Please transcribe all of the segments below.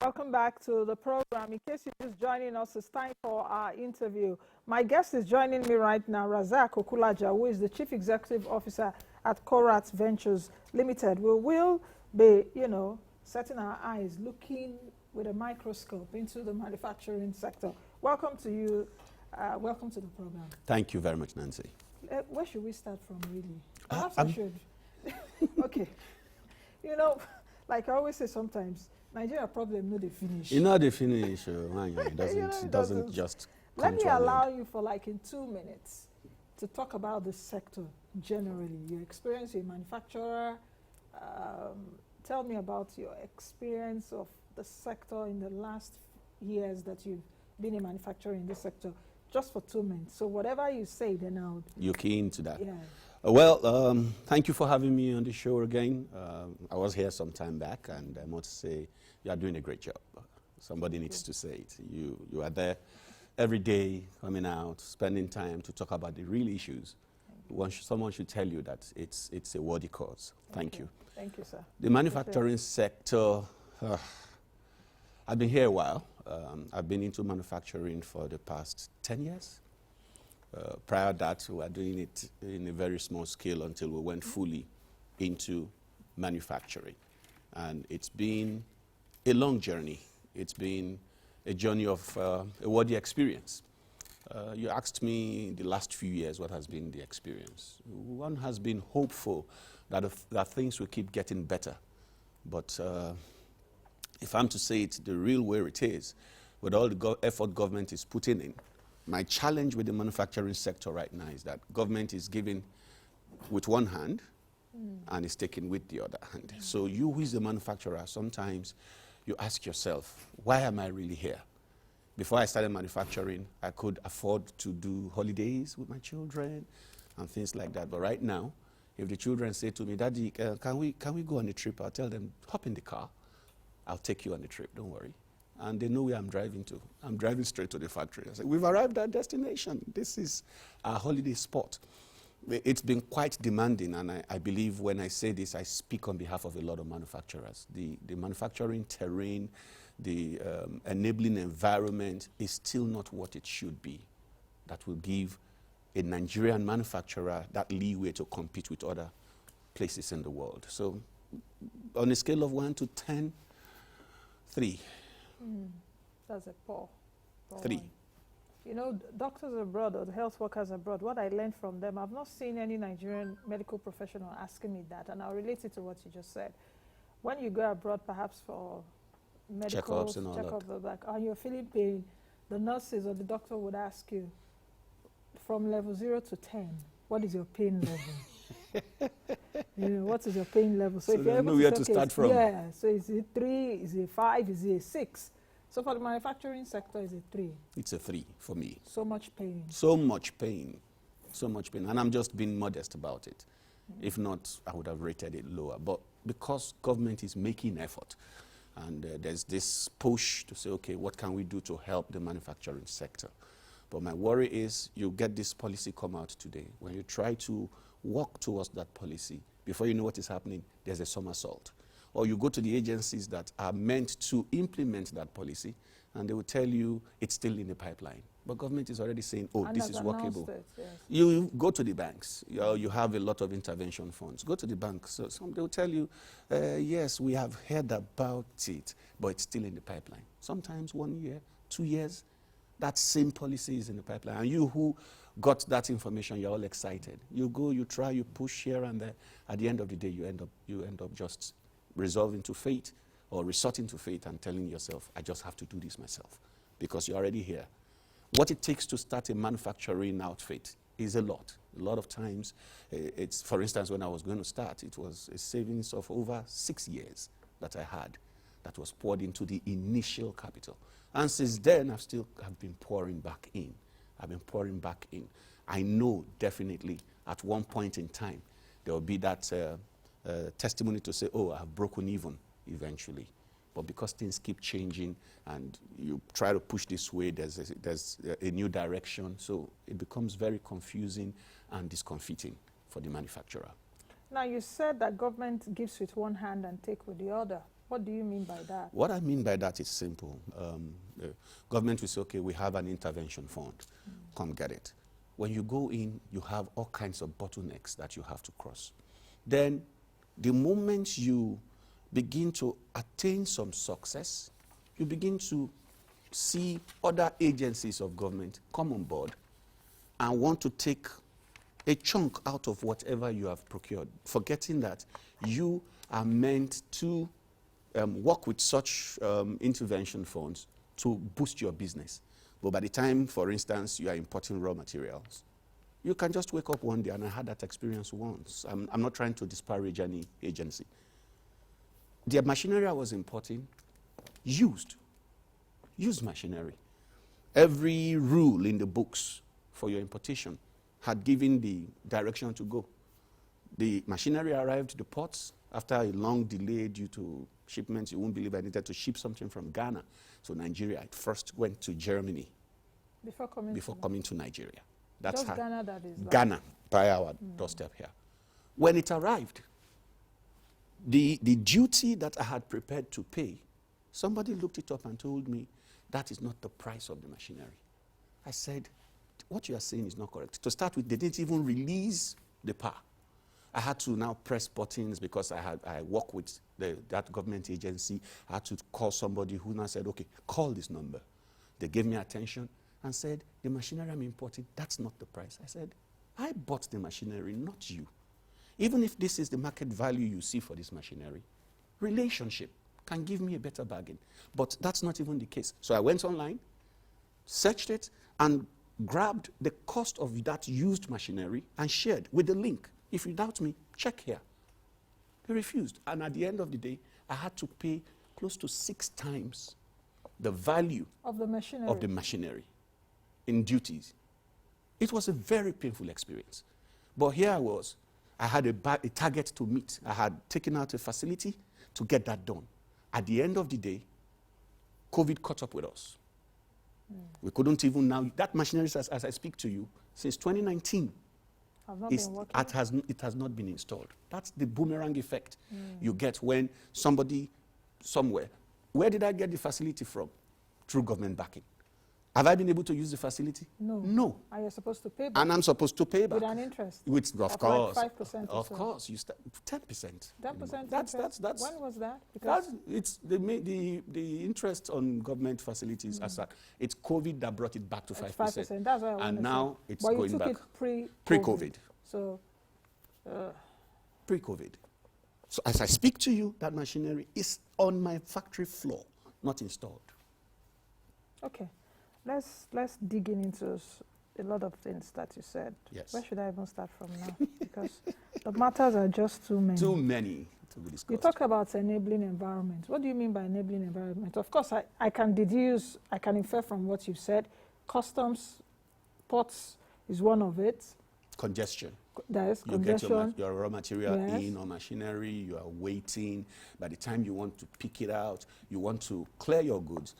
Welcome back to the program. In case you're just joining us, it's time for our interview. My guest is joining me right now, Rasaq Okulaja, who is the Chief Executive Officer at Korat Ventures Limited. We will be, setting our eyes, looking with a microscope into the manufacturing sector. Welcome to you. Welcome to the program. Thank you very much, Nancy. Where should we start from, really? Perhaps I should. Okay. Like I always say sometimes, Nigeria problem no dey finish. You know the finish, it doesn't just Let me allow you for like in 2 minutes to talk about the sector generally. Your experience, you're a manufacturer. Tell me about your experience of the sector in the last years that you've been a manufacturer in this sector, just for 2 minutes. So whatever you say, then I'll... You're keen to that? Yeah. Well, thank you for having me on the show again. I was here some time back, and I must say you are doing a great job. Somebody needs to say it. You are there every day, coming out, spending time to talk about the real issues. Someone should tell you that it's a worthy cause. Thank you. Thank you, sir. The manufacturing sector, I've been here a while. I've been into manufacturing for the past 10 years. Prior to that, we were doing it in a very small scale until we went fully into manufacturing. And it's been a long journey. It's been a journey of a worthy experience. You asked me the last few years what has been the experience. One has been hopeful that things will keep getting better. But if I'm to say it the real way it is, with all the effort government is putting in, my challenge with the manufacturing sector right now is that government is giving with one hand and is taking with the other hand. So you who is the manufacturer, sometimes you ask yourself, why am I really here? Before I started manufacturing, I could afford to do holidays with my children and things like that. But right now, if the children say to me, Daddy, can we go on a trip? I'll tell them, hop in the car. I'll take you on the trip, don't worry. And they know where I'm driving to. I'm driving straight to the factory. I say, we've arrived at destination. This is our holiday spot. It's been quite demanding, and I believe when I say this, I speak on behalf of a lot of manufacturers. The manufacturing terrain, the enabling environment is still not what it should be. That will give a Nigerian manufacturer that leeway to compete with other places in the world. So on a scale of 1 to 10, 3. That's a poor 3. one. You know, doctors abroad or the health workers abroad, what I learned from them, I've not seen any Nigerian medical professional asking me that, and I'll relate it to what you just said. When you go abroad, perhaps for medical Checkups and all that. like, are you feeling pain? The nurses or the doctor would ask you, from level 0 to 10, what is your pain level? What is your pain level? So if you're able to start from. Yeah, so is it 3, is it 5, is it 6? So for the manufacturing sector, is it 3? It's a 3 for me. So much pain. So much pain. So much pain. And I'm just being modest about it. If not, I would have rated it lower. But because government is making effort, and there's this push to say, okay, what can we do to help the manufacturing sector? But my worry is you get this policy come out today. When you try to walk towards that policy, before you know what is happening, there's a somersault. Or you go to the agencies that are meant to implement that policy, and they will tell you it's still in the pipeline. But government is already saying, oh, this is workable. Yes. You go to the banks. You have a lot of intervention funds. Go to the banks. So they will tell you, yes, we have heard about it, but it's still in the pipeline. Sometimes 1 year, 2 years, that same policy is in the pipeline. And you who got that information, you're all excited. You go, you try, you push here and there. At the end of the day, you end up just resolving to fate or resorting to fate and telling yourself, I just have to do this myself because you're already here. What it takes to start a manufacturing outfit is a lot. A lot of times, it's, for instance, when I was going to start, it was a savings of over 6 years that I had that was poured into the initial capital. And since then, I've been pouring back in. I've been pouring back in. I know definitely at one point in time, there will be that testimony to say, oh, I've broken even eventually. But because things keep changing and you try to push this way, there's a new direction. So it becomes very confusing and discomfiting for the manufacturer. Now, you said that government gives with one hand and take with the other. What do you mean by that? What I mean by that is simple. The government will say, okay, we have an intervention fund. Come get it. When you go in, you have all kinds of bottlenecks that you have to cross. Then, the moment you begin to attain some success, you begin to see other agencies of government come on board and want to take a chunk out of whatever you have procured, forgetting that you are meant to work with such intervention funds to boost your business. But by the time, for instance, you are importing raw materials, you can just wake up one day, and I had that experience once. I'm not trying to disparage any agency. The machinery I was importing, used machinery. Every rule in the books for your importation had given the direction to go. The machinery arrived to the ports after a long delay due to shipments. You won't believe I needed to ship something from Ghana to Nigeria. It first went to Germany Before coming to Nigeria. That's just how Ghana, that is. Ghana, by our doorstep here. When it arrived, the duty that I had prepared to pay, somebody looked it up and told me, that is not the price of the machinery. I said, what you are saying is not correct. To start with, they didn't even release the power. I had to now press buttons because I work with that government agency. I had to call somebody who now said, okay, call this number. They gave me attention and said, the machinery I'm importing, that's not the price. I said, I bought the machinery, not you. Even if this is the market value you see for this machinery, relationship can give me a better bargain. But that's not even the case. So I went online, searched it, and grabbed the cost of that used machinery and shared with the link. If you doubt me, check here. They refused. And at the end of the day, I had to pay close to 6 times the value of the machinery in duties. It was a very painful experience. But here I was. I had a target to meet. I had taken out a facility to get that done. At the end of the day, COVID caught up with us. We couldn't even now, that machinery, as I speak to you, since 2019, it has not been installed. That's the boomerang effect you get when somebody somewhere, where did I get the facility from? Through government backing. Have I been able to use the facility? No. No. Are you supposed to pay back? And I'm supposed to pay back. With an interest? Of course. Like 5% or Of so. course. You start 10%. 10%? That's when was that? Because it's the interest on government facilities aside. It's COVID that brought it back to 5%. 5%. That's what I and now it's but going you took back. It pre-COVID. So pre-COVID. So as I speak to you, that machinery is on my factory floor, not installed. Okay. Let's dig into a lot of things that you said. Yes. Where should I even start from now? Because the matters are just too many. Too many to be discussed. You talk about enabling environment. What do you mean by enabling environment? Of course, I can deduce, I can infer from what you've said. Customs, ports is one of it. Congestion. There is You congestion. get your raw material Yes. in or machinery, you are waiting. By the time you want to pick it out, you want to clear your goods.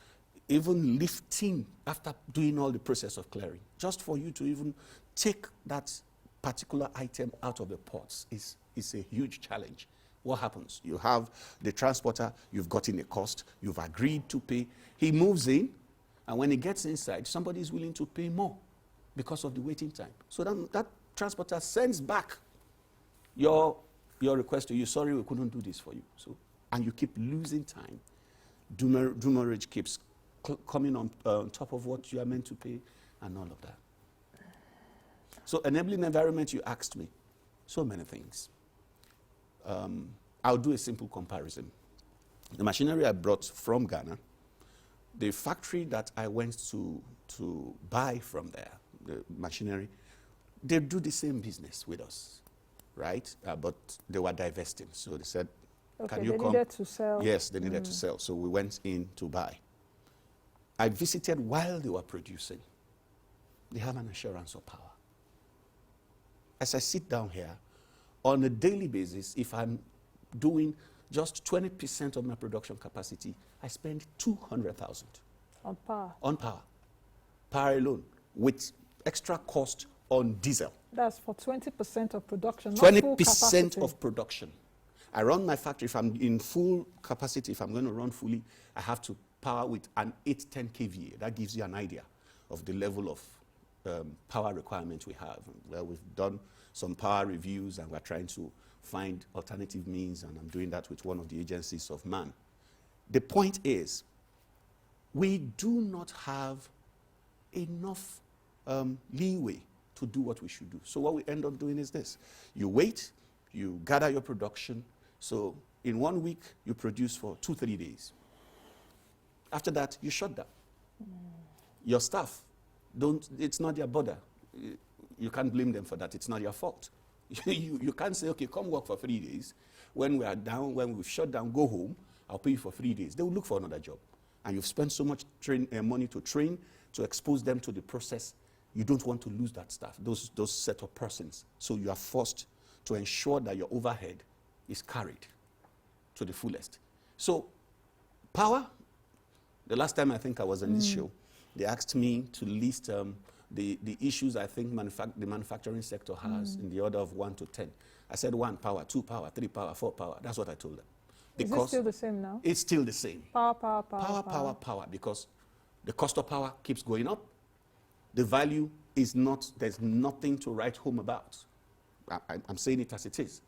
Even lifting after doing all the process of clearing, just for you to even take that particular item out of the ports is a huge challenge. What happens? You have the transporter, you've gotten a cost, you've agreed to pay. He moves in, and when he gets inside, somebody is willing to pay more because of the waiting time. So that transporter sends back your request to you. Sorry, we couldn't do this for you. So, and you keep losing time. Demurrage keeps coming on top of what you are meant to pay and all of that. So enabling environment, you asked me. So many things. I'll do a simple comparison. The machinery I brought from Ghana, the factory that I went to buy from there, the machinery, they do the same business with us, right? But they were divesting. So they said, okay, can you come? They needed to sell. Yes, they needed to sell. So we went in to buy. I visited while they were producing. They have an assurance of power. As I sit down here, on a daily basis, if I'm doing just 20% of my production capacity, I spend 200,000 on power. on power. Power alone, with extra cost on diesel. That's for 20% of production, not full 20% capacity. of production. I run my factory, if I'm in full capacity, if I'm going to run fully, I have to power with an 810 kVA. That gives you an idea of the level of power requirement we have. Well, we've done some power reviews and we're trying to find alternative means, and I'm doing that with one of the agencies of MAN. The point is, we do not have enough leeway to do what we should do. So what we end up doing is this. You wait, you gather your production. So in 1 week, you produce for 2-3 days. After that, you shut down. Your staff, it's not their bother. You can't blame them for that. It's not your fault. You can't say, okay, come work for 3 days. When we are down, when we've shut down, go home. I'll pay you for 3 days. They will look for another job. And you've spent so much money to train, to expose them to the process. You don't want to lose that staff, those set of persons. So you are forced to ensure that your overhead is carried to the fullest. So power, the last time I think I was on this show, they asked me to list the issues I think the manufacturing sector has in the order of 1 to 10. I said 1, power, 2, power, 3, power, 4, power. That's what I told them. Is it still the same now? It's still the same. Power. Because the cost of power keeps going up. The value is not, there's nothing to write home about. I'm saying it as it is.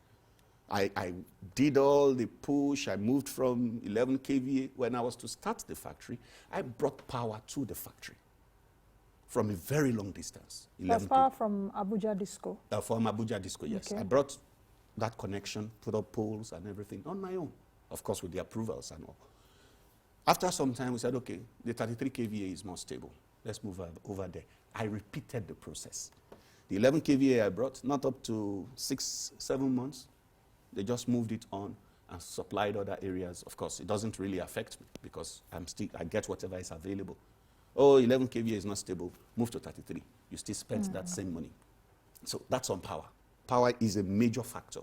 I did all the push. I moved from 11 kVA. When I was to start the factory, I brought power to the factory from a very long distance. That's power from Abuja Disco? From Abuja Disco, yes. Okay. I brought that connection, put up poles and everything on my own, of course with the approvals and all. After some time, we said, okay, the 33 kVA is more stable. Let's move over there. I repeated the process. The 11 kVA I brought, not up to 6-7 months. They just moved it on and supplied other areas. Of course, it doesn't really affect me because I get whatever is available. Oh, 11 kVA is not stable. Move to 33. You still spent that same money. So that's on power. Power is a major factor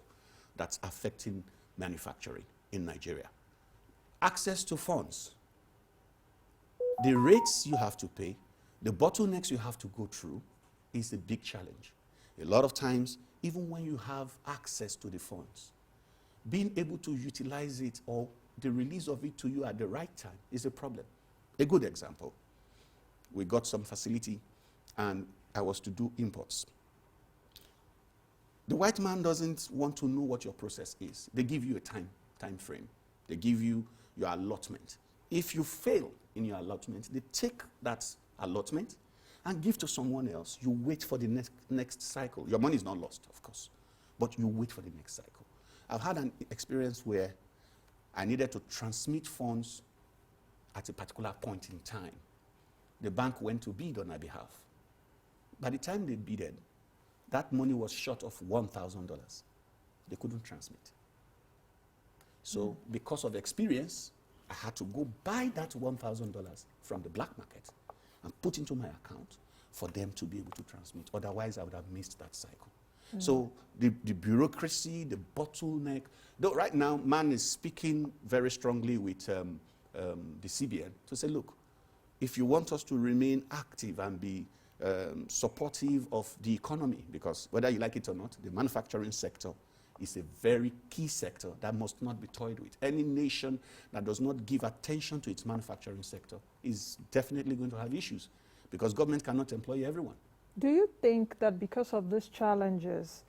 that's affecting manufacturing in Nigeria. Access to funds. The rates you have to pay, the bottlenecks you have to go through is a big challenge. A lot of times, even when you have access to the funds, being able to utilize it or the release of it to you at the right time is a problem. A good example, we got some facility and I was to do imports. The white man doesn't want to know what your process is. They give you a time frame. They give you your allotment. If you fail in your allotment, they take that allotment and give to someone else. You wait for the next cycle. Your money is not lost, of course, but you wait for the next cycle. I've had an experience where I needed to transmit funds at a particular point in time. The bank went to bid on my behalf. By the time they bidded, that money was short of $1,000. They couldn't transmit. So because of experience, I had to go buy that $1,000 from the black market and put into my account for them to be able to transmit. Otherwise, I would have missed that cycle. So the bureaucracy, the bottleneck, though right now, MAN is speaking very strongly with the CBN to say, look, if you want us to remain active and be supportive of the economy, because whether you like it or not, the manufacturing sector is a very key sector that must not be toyed with. Any nation that does not give attention to its manufacturing sector is definitely going to have issues because government cannot employ everyone. Do you think that because of these challenges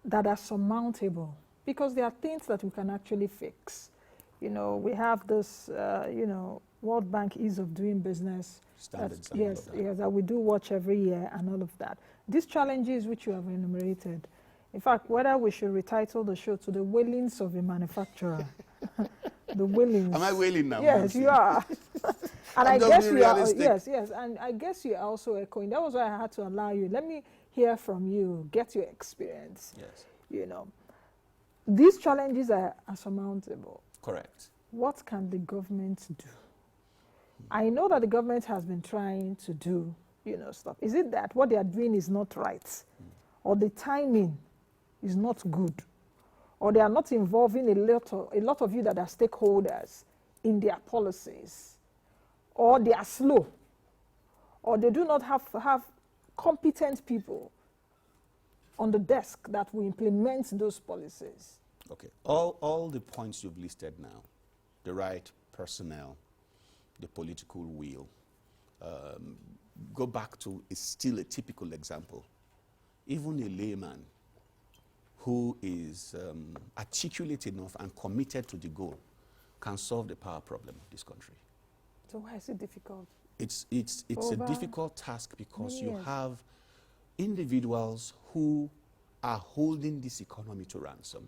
that are surmountable, because there are things that we can actually fix? You know, we have this, World Bank ease of doing business. Standards. Yes, that we do watch every year and all of that. These challenges which you have enumerated, in fact, whether we should retitle the show to the wailings of a manufacturer. The wailings. Am I wailing now? Yes, you are. And I guess you are, yes, and I guess you are also echoing. That was why I had to allow you. Let me hear from you, get your experience. Yes. You know, these challenges are surmountable. Correct. What can the government do? I know that the government has been trying to do, stuff. Is it that what they are doing is not right? Or the timing is not good? Or they are not involving a lot of you that are stakeholders in their policies? Or they are slow? Or they do not have competent people on the desk that will implement those policies? Okay. All the points you've listed now, the right personnel, the political will, go back to, it's still a typical example. Even a layman who is articulate enough and committed to the goal can solve the power problem of this country. So why is it difficult? It's a difficult task because you years. have individuals who are holding this economy to ransom.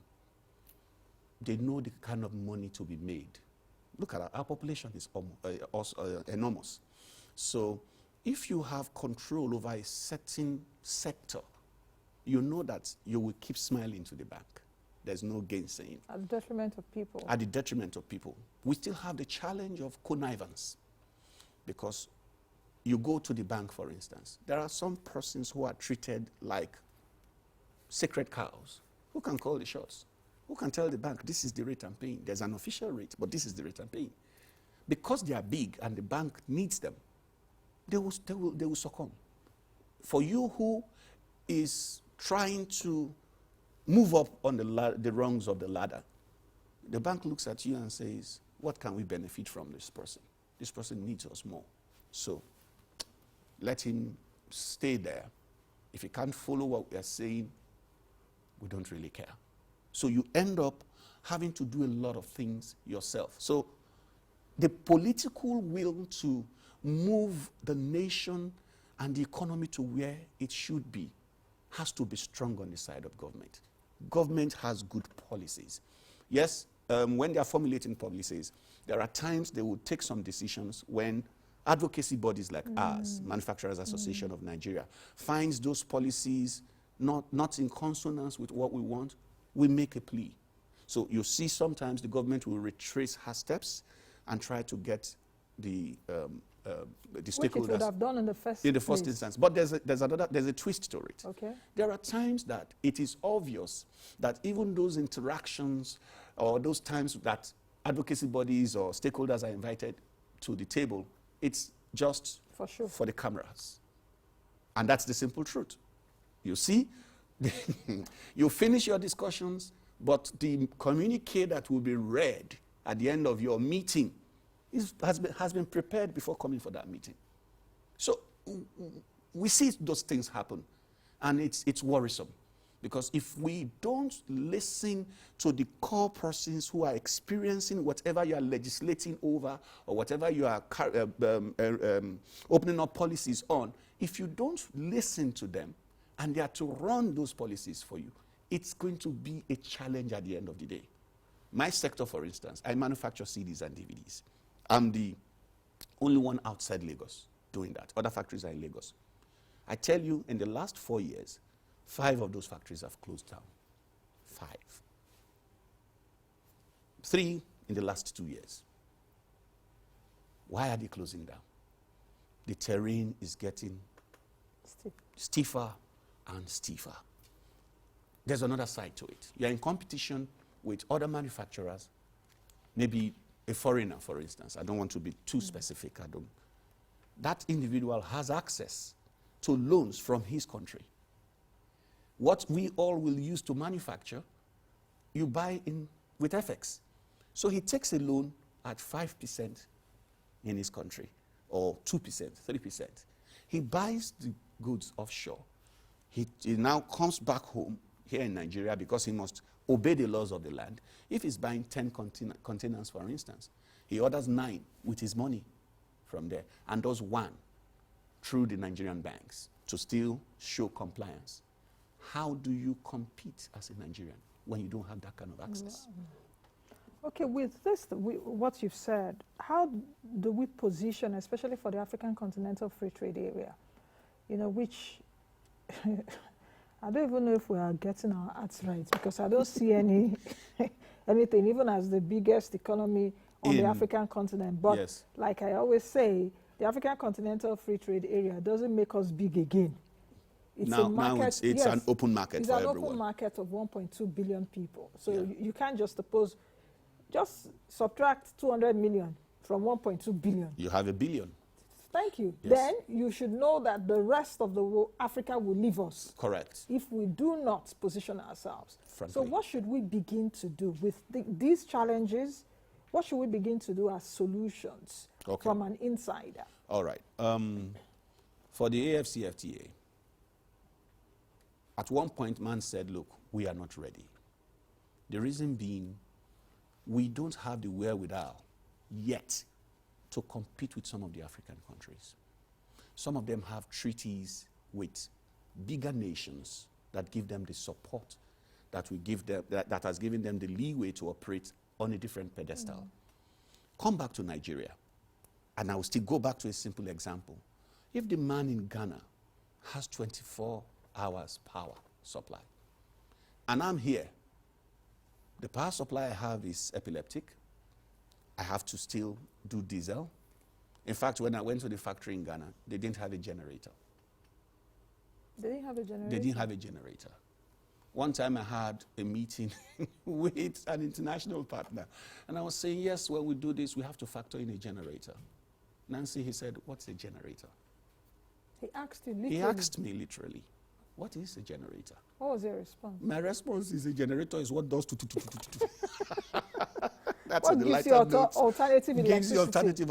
They know the kind of money to be made. Look at our population is also enormous. So if you have control over a certain sector, you know that you will keep smiling to the bank. There's no gainsaying. At the detriment of people. At the detriment of people. We still have the challenge of connivance. Because you go to the bank, for instance, there are some persons who are treated like sacred cows. Who can call the shots? Who can tell the bank, this is the rate I'm paying? There's an official rate, but this is the rate I'm paying. Because they are big and the bank needs them, they will succumb. For you who is trying to move up on the rungs of the ladder, the bank looks at you and says, what can we benefit from this person? This person needs us more. So let him stay there. If he can't follow what we are saying, we don't really care. So you end up having to do a lot of things yourself. So the political will to move the nation and the economy to where it should be has to be strong on the side of government. Government has good policies. Yes, when they are formulating policies, there are times they will take some decisions when advocacy bodies like ours, Manufacturers Association of Nigeria, finds those policies not in consonance with what we want, we make a plea. So you see sometimes the government will retrace her steps and try to get the stakeholders. Which it would have done in the first instance. But there's a twist to it. Okay. There are times that it is obvious that even those interactions or those times that advocacy bodies or stakeholders are invited to the table, it's just for the cameras. And that's the simple truth. You see, you finish your discussions, but the communique that will be read at the end of your meeting has been prepared before coming for that meeting. So we see those things happen, and it's worrisome. Because if we don't listen to the core persons who are experiencing whatever you are legislating over or whatever you are opening up policies on, if you don't listen to them and they are to run those policies for you, it's going to be a challenge at the end of the day. My sector, for instance, I manufacture CDs and DVDs. I'm the only one outside Lagos doing that. Other factories are in Lagos. I tell you, in the last 4 years, 5 of those factories have closed down. 5. 3 in the last 2 years. Why are they closing down? The terrain is getting stiffer and stiffer. There's another side to it. You're in competition with other manufacturers, maybe a foreigner, for instance. I don't want to be too specific. That individual has access to loans from his country. What we all will use to manufacture, you buy in with FX. So he takes a loan at 5% in his country, or 2%, 3%. He buys the goods offshore. He now comes back home here in Nigeria because he must obey the laws of the land. If he's buying 10 containers, for instance, he orders 9 with his money from there and does 1 through the Nigerian banks to still show compliance. How do you compete as a Nigerian when you don't have that kind of access? Okay, with this, what you've said, how do we position, especially for the African Continental Free Trade Area, which I don't even know if we are getting our acts right, because I don't see anything, even as the biggest economy on the African continent. But like I always say, the African Continental Free Trade Area doesn't make us big again. It's a market, now it's an open market for everyone. It's an open market of 1.2 billion people. So you can't just subtract 200 million from 1.2 billion. You have a billion. Thank you. Yes. Then you should know that the rest of the world, Africa will leave us. Correct. If we do not position ourselves. frankly. So what should we begin to do with these challenges? What should we begin to do as solutions from an insider? All right. For the AFCFTA, at one point, man said, look, we are not ready. The reason being, we don't have the wherewithal yet to compete with some of the African countries. Some of them have treaties with bigger nations that give them the support that we give them, that has given them the leeway to operate on a different pedestal. Come back to Nigeria, and I will still go back to a simple example. If the man in Ghana has 24 hours power supply, and I'm here, the power supply I have is epileptic. I have to still do diesel. In fact, when I went to the factory in Ghana, they didn't have a generator. They didn't have a generator? They didn't have a generator. One time I had a meeting with an international partner, and I was saying, yes, when we do this, we have to factor in a generator. Nancy, he said, what's a generator? He asked you literally? He asked me literally, what is a generator? What was your response? My response is a generator is what does That's what the gives you alternative electricity? Gives you alternative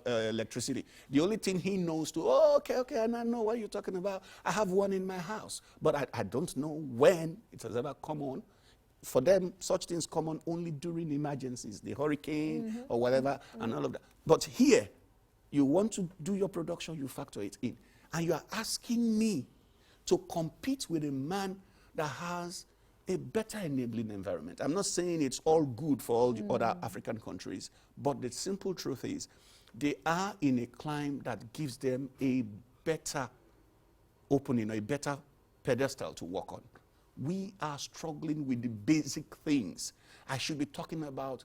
electricity. The only thing he knows okay, and I know what you're talking about. I have one in my house, but I don't know when it has ever come on. For them, such things come on only during emergencies, the hurricane or whatever, and all of that. But here, you want to do your production, you factor it in. And you are asking me to compete with a man that has a better enabling environment. I'm not saying it's all good for all the other African countries, but the simple truth is they are in a climate that gives them a better opening, a better pedestal to work on. We are struggling with the basic things. I should be talking about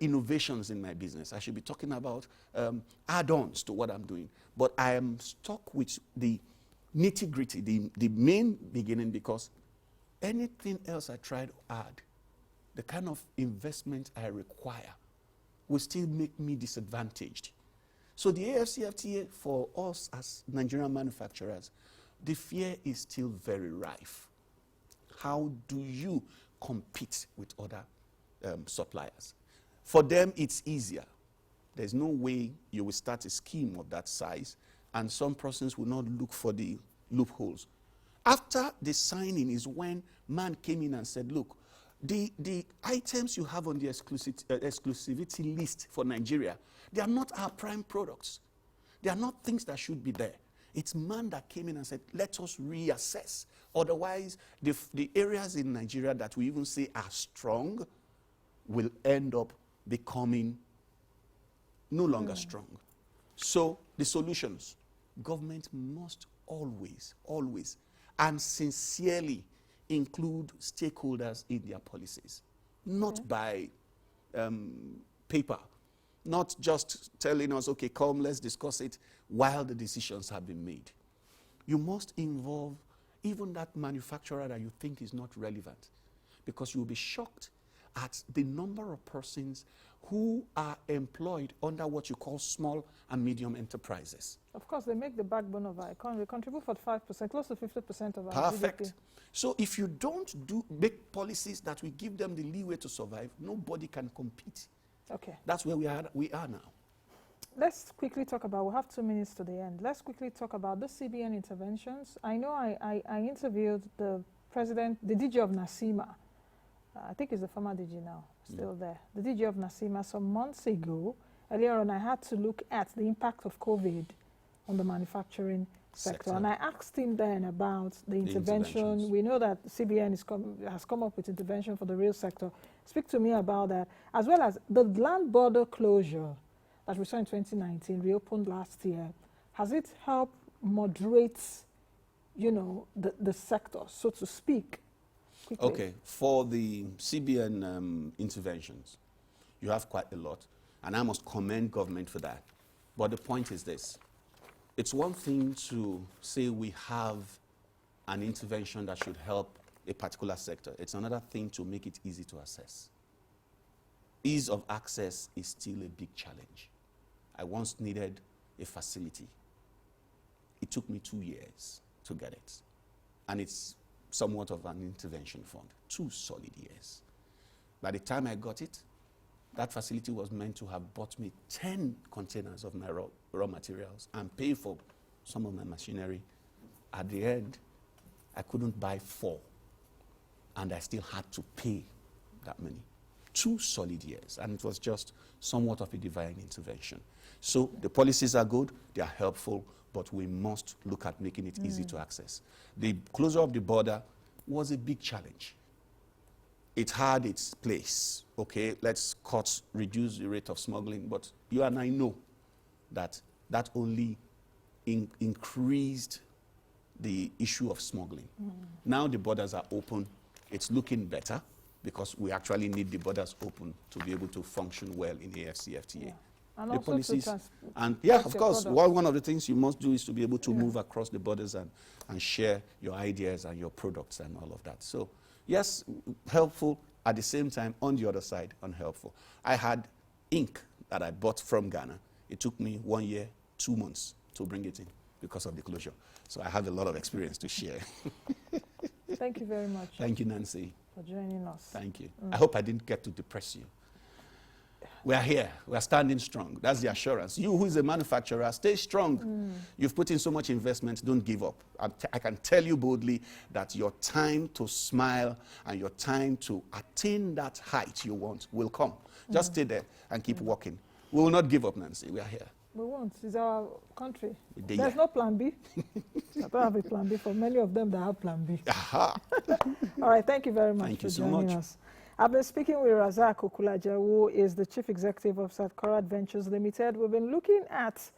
innovations in my business. I should be talking about add-ons to what I'm doing. But I am stuck with the nitty-gritty, the main beginning, because anything else I try to add, the kind of investment I require, will still make me disadvantaged. So the AFCFTA, for us as Nigerian manufacturers, the fear is still very rife. How do you compete with other suppliers? For them, it's easier. There's no way you will start a scheme of that size, and some persons will not look for the loopholes. After the signing is when man came in and said, look, the items you have on the exclusivity list for Nigeria, they are not our prime products. They are not things that should be there. It's man that came in and said, let us reassess. Otherwise, the areas in Nigeria that we even say are strong will end up becoming no longer strong. So the solutions, government must always, and sincerely include stakeholders in their policies, not by paper, not just telling us, okay, come, let's discuss it while the decisions have been made. You must involve even that manufacturer that you think is not relevant, because you'll be shocked at the number of persons who are employed under what you call small and medium enterprises. Of course, they make the backbone of our economy. They contribute 45%, close to 50% of our Perfect. GDP. So if you don't make policies that will give them the leeway to survive, nobody can compete. Okay. That's where we are now. Let's quickly talk about, we have 2 minutes to the end. Let's quickly talk about the CBN interventions. I know I interviewed the president, the DG of NASIMA. I think he's the former DG now, still there. The DG of NASIMA some months ago. Earlier on, I had to look at the impact of COVID on the manufacturing sector. And I asked him then about the intervention. We know that CBN has come up with intervention for the real sector. Speak to me about that, as well as the land border closure that we saw in 2019, reopened last year. Has it helped moderate, the sector, so to speak? Quickly. Okay, for the CBN interventions, you have quite a lot, and I must commend government for that. But the point is this. It's one thing to say we have an intervention that should help a particular sector. It's another thing to make it easy to assess. Ease of access is still a big challenge. I once needed a facility. It took me 2 years to get it. And it's somewhat of an intervention fund. 2 solid years. By the time I got it, that facility was meant to have bought me 10 containers of my raw materials and pay for some of my machinery. At the end, I couldn't buy 4, and I still had to pay that money. 2 solid years, and it was just somewhat of a divine intervention. So the policies are good, they are helpful, but we must look at making it easy to access. The closure of the border was a big challenge. It had its place. Okay, let's reduce the rate of smuggling, but you and I know that that only increased the issue of smuggling. Now the borders are open, it's looking better, because we actually need the borders open to be able to function well in the AfCFTA. Yeah. And The also policies, and yeah, of course, products. one of the things you must do is to be able to move across the borders and share your ideas and your products and all of that. So yes, helpful, at the same time, on the other side, unhelpful. I had ink that I bought from Ghana. It took me 1 year, 2 months to bring it in because of the closure. So I have a lot of experience to share. Thank you very much. Thank you, Nancy. For joining us. Thank you. I hope I didn't get to depress you. We are here. We are standing strong. That's the assurance. You who is a manufacturer, stay strong. You've put in so much investment, don't give up. I can tell you boldly that your time to smile and your time to attain that height you want will come. Just stay there and keep working. We will not give up, Nancy. We are here. We won't. It's our country. There. There's no plan B. I don't have a plan B for many of them that have plan B. Aha. All right, thank you very much Thank for you so joining much. us. I've been speaking with Rasaq Okulaja, who is the Chief Executive of Korat Ventures Limited. We've been looking at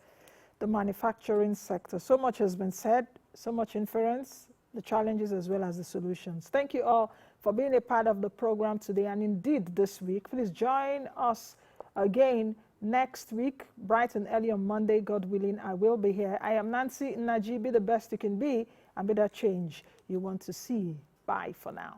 the manufacturing sector. So much has been said, so much inference, the challenges as well as the solutions. Thank you all for being a part of the program today and indeed this week. Please join us again next week, bright and early on Monday, God willing, I will be here. I am Nancy Naji. Be the best you can be and be that change you want to see. Bye for now.